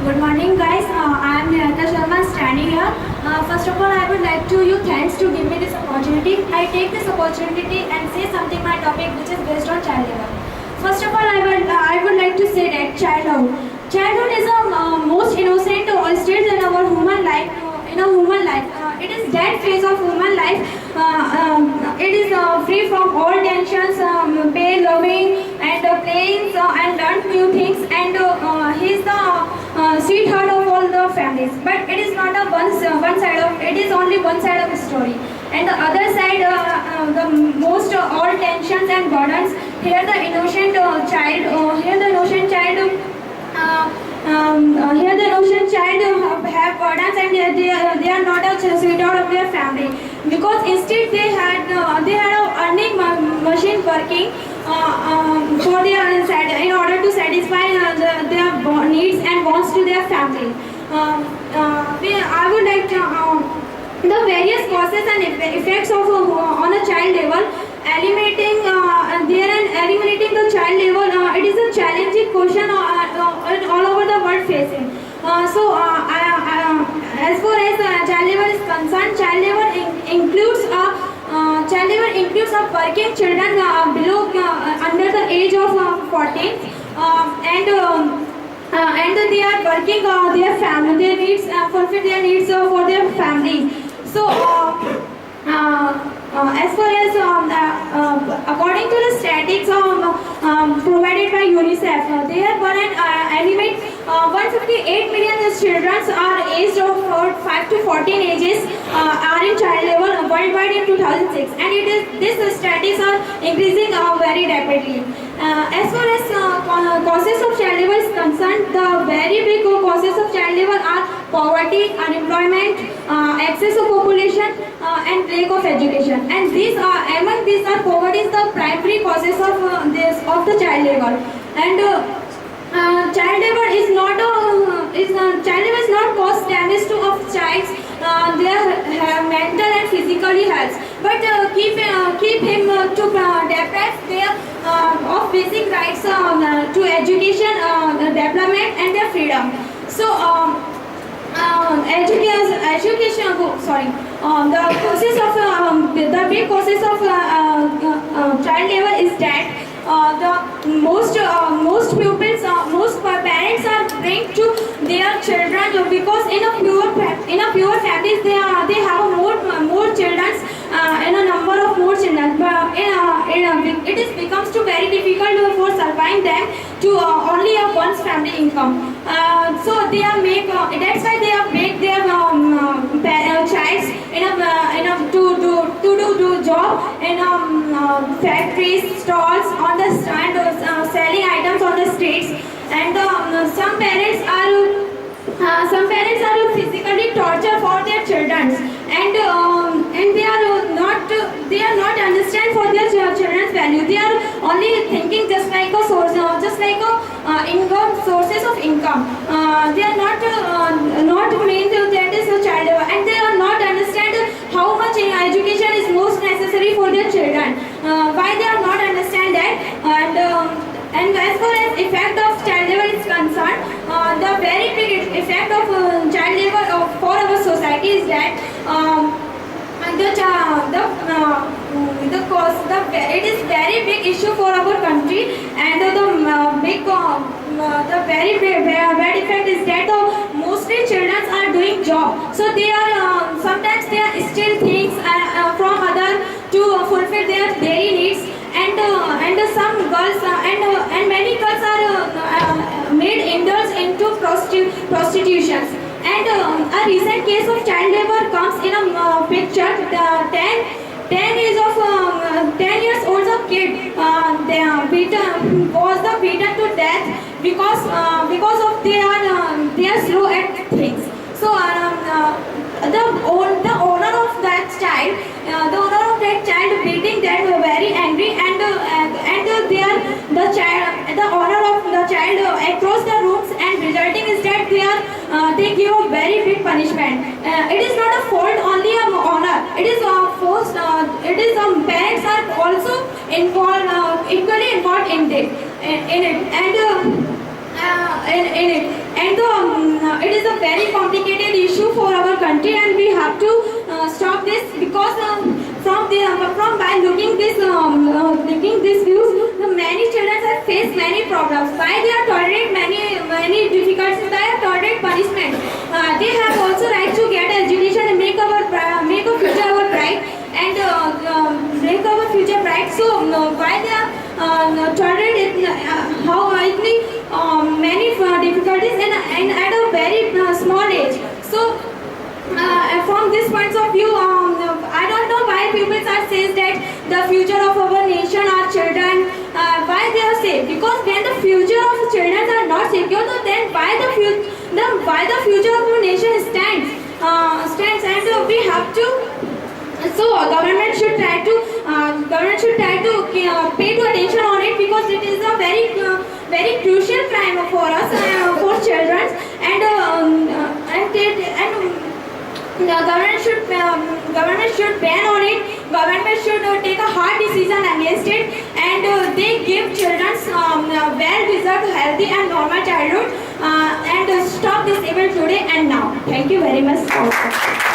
Good morning, guys. I am Nirata Sharma standing here. First of all, I would like to you thanks to give me this opportunity. I take this opportunity and say something my topic which is based on child labor. First of all, I would like to say that childhood. Childhood is the most innocent stage in our human life. In a human life, it is that phase of human life. It is free from all tensions, pain, loving, and playing and learn new things. And he is the sweetheart of all the families. But it is not a one side of. It is only one side of the story. And the other side, the most all tensions and burdens. Here the innocent child. Here the innocent child. Here the innocent child have burdens and they are not a sweetheart of their family, because instead they had a earning machine working for their in order to satisfy their needs and wants to their family. I would like to the various causes and effects of on a child level. Eliminating the child level, it is a challenging question all over the world facing. As far as child labor is concerned, child labor includes working children below under the age of 14, and they are working their family, their needs, fulfill their needs for their family. As far as according to the statistics provided by UNICEF, there were an estimate 158 million children are aged of 5 to 14 ages are in child labor worldwide in 2006, and these statistics are increasing very rapidly. As far as causes of child labor is concerned, the very big causes of child labor are poverty, unemployment, excess of population, and lack of education. And among these are poverty is the primary causes of the child labor. And child labor is not cause damage to of child's their mental and physically health, but keep him to deprive their of basic rights to education, development, and their freedom. Education. The causes of the big causes of child labor is that the most pupils, most parents are bring to their children, because in a pure families they have more children, in a number of more children. But it becomes too very difficult for surviving them to only a one's family income. So they are that's why they are make their childs to do job in factories, stalls, on the stand, selling items on the streets. And some parents are physically tortured for their children, and they are not understand for their children's value. They are only thinking just like a source, income, sources of income. They are not mean that is a child labor, and they are not understand how much education is most necessary for their children. Why they are not understand that. And as far as effect of child labor is concerned, the very big effect of child labor for our society is that it is very big issue for our country, and the very bad effect is that mostly children are doing job, so they are sometimes they are steal things from other to fulfill their daily needs. And some girls and many girls are made indulge into prostitutions. And a recent case of child labor comes in a picture. 10 years old kid was beaten to death because of they are slow at things. So the owner of that child beating that very angry, and the owner of the child across the rooms, and resulting is that they give a very big punishment. It is not a fault only of owner. It is forced. It is parents are also involved, equally involved in it, and country, and we have to stop this because from by looking these views, the many children have faced many problems. Why they are tolerate many difficulties? They are tolerate punishment. They have also right to get education and make a future our bright and make our future bright. So why they are tolerate how many difficulties and at a very small age. So from this point of view, I don't know why people are says that the future of our nation are children. Why they are safe? Because when the future of children are not secure, then why the future of our nation stands, and we have to. So government should try to pay to attention on it, because it is a very crucial crime for us, for children, and the government should ban on it. Government should take a hard decision against it, and they give children well-deserved, healthy and normal childhood, and stop this evil today and now. Thank you very much.